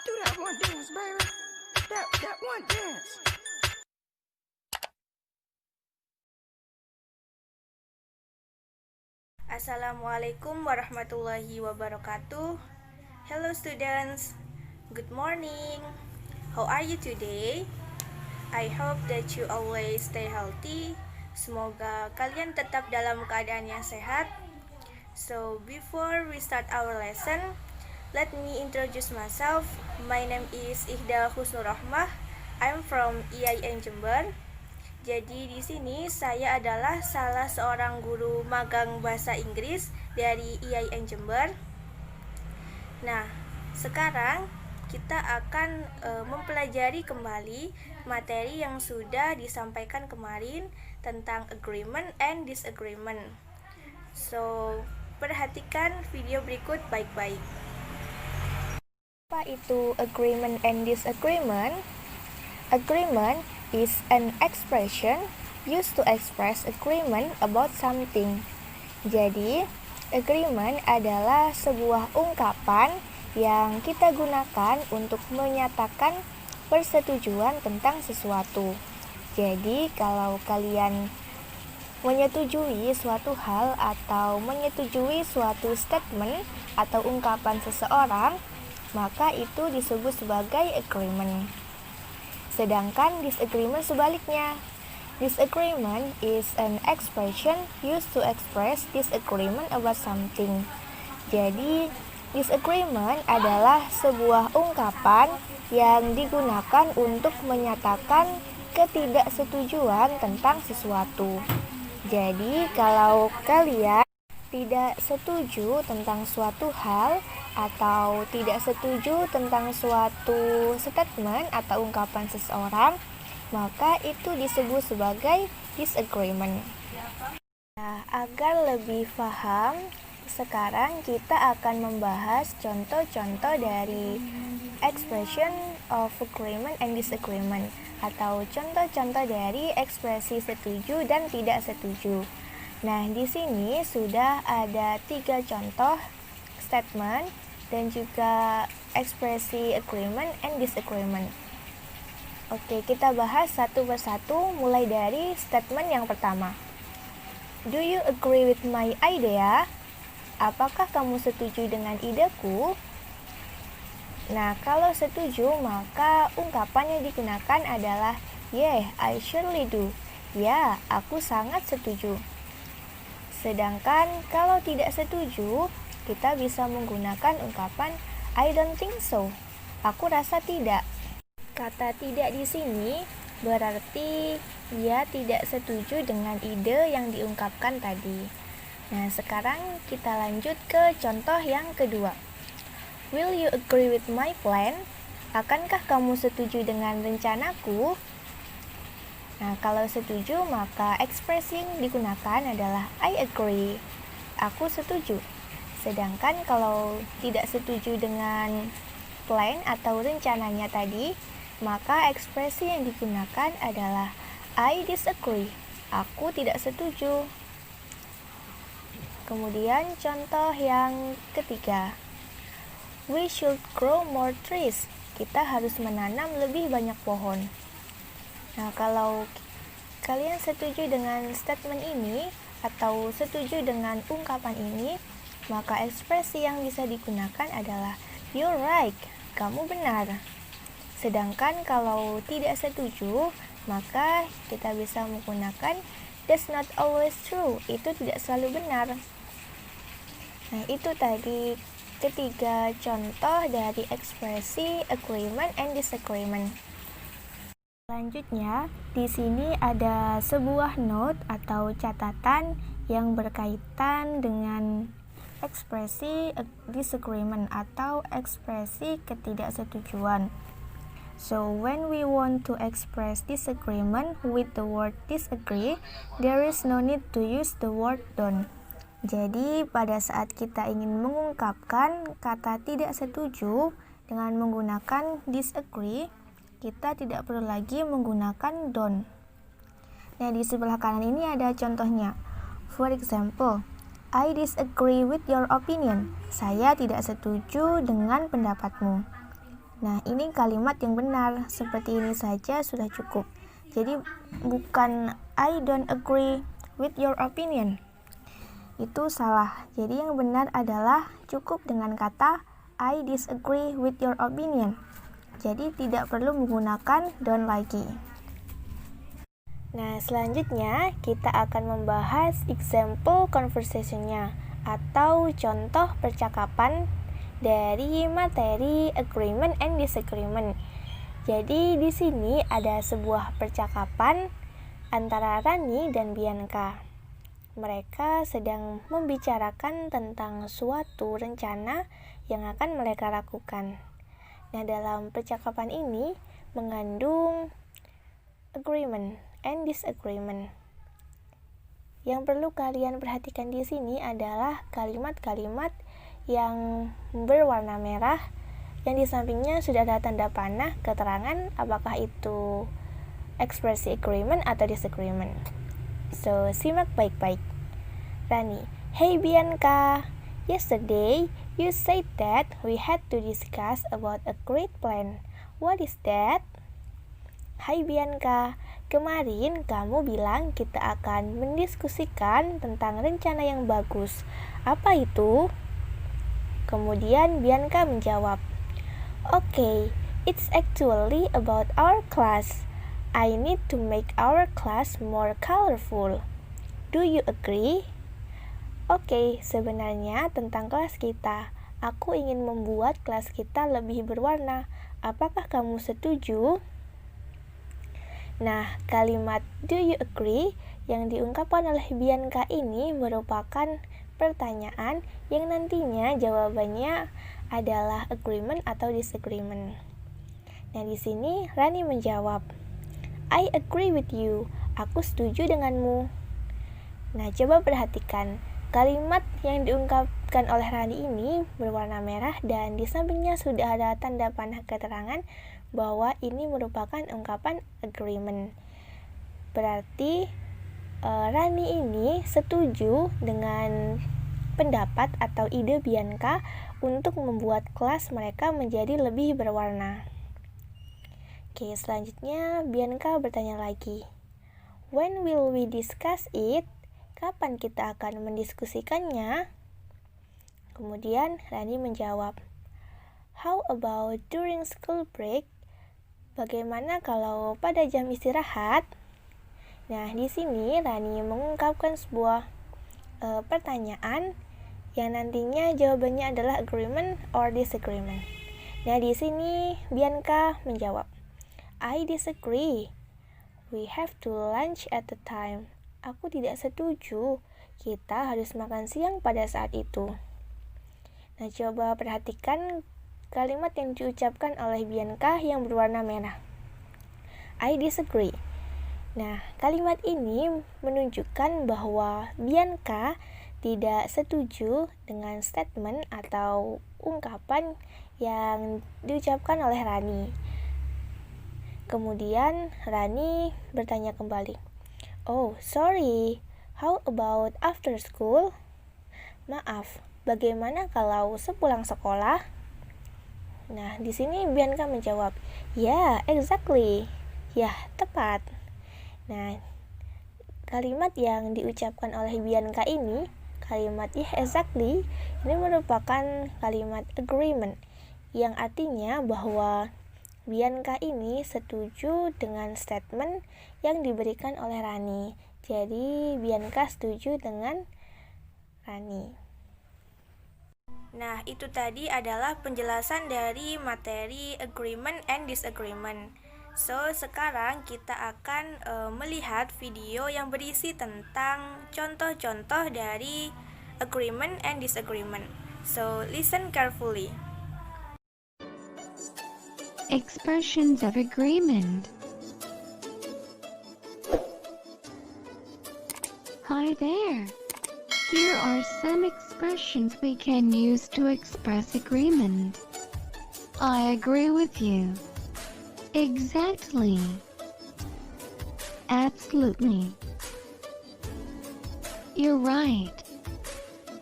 Do that one dance, baby. That one dance. Assalamualaikum warahmatullahi wabarakatuh. Hello students, good morning. How are you today? I hope that you always stay healthy. Semoga kalian tetap dalam keadaan yang sehat. So before we start our lesson, let me introduce myself. My name is Ihda Husnur Rahmah. I'm from IAIN Jember. Jadi di sini saya adalah salah seorang guru magang bahasa Inggris dari IAIN Jember. Nah, sekarang kita akan mempelajari kembali materi yang sudah disampaikan kemarin tentang agreement and disagreement. So, perhatikan video berikut baik-baik. Apa itu agreement and disagreement? Agreement is an expression used to express agreement about something. Jadi, agreement adalah sebuah ungkapan yang kita gunakan untuk menyatakan persetujuan tentang sesuatu. Jadi, kalau kalian menyetujui suatu hal atau menyetujui suatu statement atau ungkapan seseorang, maka itu disebut sebagai agreement. Sedangkan disagreement sebaliknya. Disagreement is an expression used to express disagreement about something. Jadi, disagreement adalah sebuah ungkapan yang digunakan untuk menyatakan ketidaksetujuan tentang sesuatu. Jadi, kalau kalian tidak setuju tentang suatu hal atau tidak setuju tentang suatu statement atau ungkapan seseorang, maka itu disebut sebagai disagreement. Nah, agar lebih paham, sekarang kita akan membahas contoh-contoh dari expression of agreement and disagreement, atau contoh-contoh dari ekspresi setuju dan tidak setuju. Nah, di sini sudah ada 3 contoh statement dan juga ekspresi agreement and disagreement. Oke, kita bahas satu persatu mulai dari statement yang pertama. Do you agree with my idea? Apakah kamu setuju dengan ideku? Nah, kalau setuju, maka ungkapan yang digunakan adalah yeah, I surely do. Ya, aku sangat setuju. Sedangkan kalau tidak setuju, kita bisa menggunakan ungkapan I don't think so. Aku rasa tidak. Kata tidak di sini berarti ia tidak setuju dengan ide yang diungkapkan tadi. Nah, sekarang kita lanjut ke contoh yang kedua. Will you agree with my plan? Akankah kamu setuju dengan rencanaku? Nah, kalau setuju, maka ekspresi yang digunakan adalah I agree. Aku setuju. Sedangkan kalau tidak setuju dengan plan atau rencananya tadi, maka ekspresi yang digunakan adalah I disagree. Aku tidak setuju. Kemudian contoh yang ketiga. We should grow more trees. Kita harus menanam lebih banyak pohon. Nah, kalau kalian setuju dengan statement ini atau setuju dengan ungkapan ini, maka ekspresi yang bisa digunakan adalah you're right, kamu benar. Sedangkan kalau tidak setuju, maka kita bisa menggunakan that's not always true, itu tidak selalu benar. Nah, itu tadi ketiga contoh dari ekspresi agreement and disagreement. Selanjutnya, di sini ada sebuah note atau catatan yang berkaitan dengan ekspresi disagreement atau ekspresi ketidaksetujuan. So, when we want to express disagreement with the word disagree, there is no need to use the word don't. Jadi, pada saat kita ingin mengungkapkan kata tidak setuju dengan menggunakan disagree, kita tidak perlu lagi menggunakan don't. Nah, di sebelah kanan ini ada contohnya. For example, I disagree with your opinion. Saya tidak setuju dengan pendapatmu. Nah, ini kalimat yang benar. Seperti ini saja sudah cukup. Jadi bukan I don't agree with your opinion. Itu salah. Jadi yang benar adalah cukup dengan kata I disagree with your opinion. Jadi tidak perlu menggunakan don't lagi. Nah, selanjutnya kita akan membahas example conversation-nya atau contoh percakapan dari materi agreement and disagreement. Jadi di sini ada sebuah percakapan antara Rani dan Bianca. Mereka sedang membicarakan tentang suatu rencana yang akan mereka lakukan. Nah, dalam percakapan ini mengandung agreement and disagreement. Yang perlu kalian perhatikan di sini adalah kalimat-kalimat yang berwarna merah yang di sampingnya sudah ada tanda panah keterangan apakah itu ekspresi agreement atau disagreement. So, simak baik-baik. Rani, hey Bianca, yesterday you said that we had to discuss about a great plan. What is that? Hai Bianca, kemarin kamu bilang kita akan mendiskusikan tentang rencana yang bagus. Apa itu? Kemudian Bianca menjawab, Okay, it's actually about our class. I need to make our class more colorful. Do you agree? Oke, sebenarnya tentang kelas kita. Aku ingin membuat kelas kita lebih berwarna. Apakah kamu setuju? Nah, kalimat do you agree yang diungkapkan oleh Bianca ini merupakan pertanyaan yang nantinya jawabannya adalah agreement atau disagreement. Nah, di sini Rani menjawab, I agree with you. Aku setuju denganmu. Nah, coba perhatikan. Kalimat yang diungkapkan oleh Rani ini berwarna merah dan di sampingnya sudah ada tanda panah keterangan bahwa ini merupakan ungkapan agreement. Berarti Rani ini setuju dengan pendapat atau ide Bianca untuk membuat kelas mereka menjadi lebih berwarna. Oke, selanjutnya Bianca bertanya lagi. When will we discuss it? Kapan kita akan mendiskusikannya? Kemudian Rani menjawab, How about during school break? Bagaimana kalau pada jam istirahat? Nah, di sini Rani mengungkapkan sebuah pertanyaan yang nantinya jawabannya adalah agreement or disagreement. Nah, di sini Bianca menjawab, I disagree. We have to lunch at the time. Aku tidak setuju. Kita harus makan siang pada saat itu. Nah, coba perhatikan kalimat yang diucapkan oleh Bianca yang berwarna merah. I disagree. Nah, kalimat ini menunjukkan bahwa Bianca tidak setuju dengan statement atau ungkapan yang diucapkan oleh Rani. Kemudian Rani bertanya kembali, Oh, sorry. How about after school? Maaf, bagaimana kalau sepulang sekolah? Nah, di sini Bianca menjawab, Yeah, exactly. Ya, tepat. Nah, kalimat yang diucapkan oleh Bianca ini, kalimat yeah, exactly, ini merupakan kalimat agreement, yang artinya bahwa Bianca ini setuju dengan statement yang diberikan oleh Rani. Jadi Bianca setuju dengan Rani. Nah, itu tadi adalah penjelasan dari materi agreement and disagreement. So, sekarang kita akan melihat video yang berisi tentang contoh-contoh dari agreement and disagreement. So, listen carefully. Expressions of agreement. Hi there. Here are some expressions we can use to express agreement. I agree with you. Exactly. Absolutely. You're right.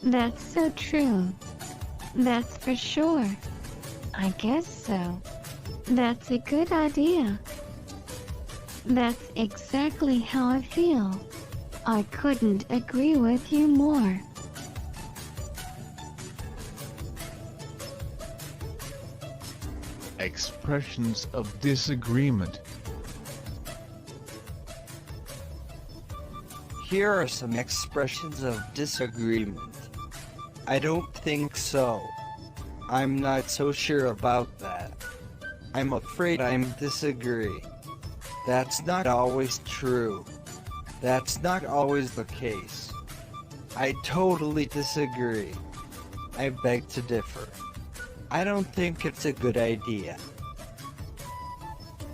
That's so true. That's for sure. I guess so. That's a good idea. That's exactly how I feel. I couldn't agree with you more. Expressions of disagreement. Here are some expressions of disagreement. I don't think so. I'm not so sure about that. I'm afraid I disagree. That's not always true. That's not always the case. I totally disagree. I beg to differ. I don't think it's a good idea.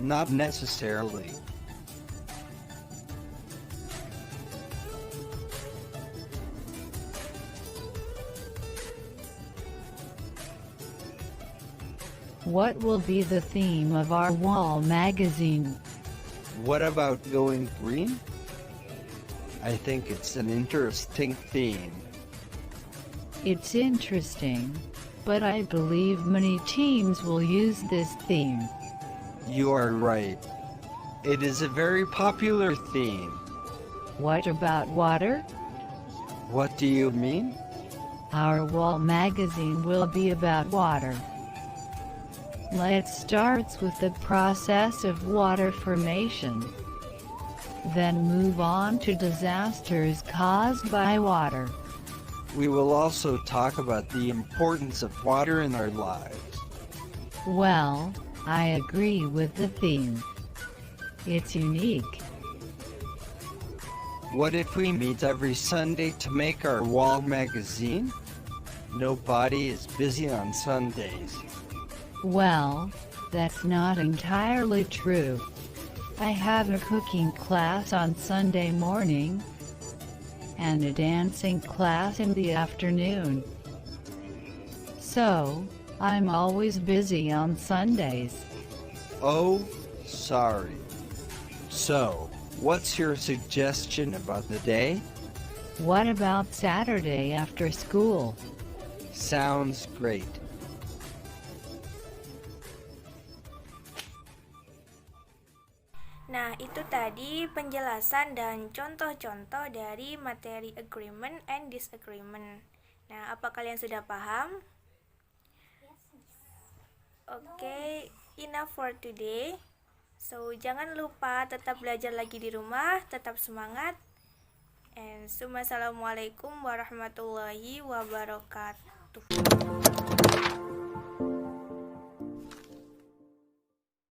Not necessarily. What will be the theme of our wall magazine? What about going green? I think it's an interesting theme. It's interesting, but I believe many teams will use this theme. You are right. It is a very popular theme. What about water? What do you mean? Our wall magazine will be about water. Let's start with the process of water formation. Then move on to disasters caused by water. We will also talk about the importance of water in our lives. Well, I agree with the theme. It's unique. What if we meet every Sunday to make our wall magazine? Nobody is busy on Sundays. Well, that's not entirely true. I have a cooking class on Sunday morning and a dancing class in the afternoon. So, I'm always busy on Sundays. Oh, sorry. So, what's your suggestion about the day? What about Saturday after school? Sounds great. Nah, itu tadi penjelasan dan contoh-contoh dari materi agreement and disagreement. Nah, apa kalian sudah paham? Oke, enough for today. So, jangan lupa tetap belajar lagi di rumah, tetap semangat. And assalamualaikum warahmatullahi wabarakatuh.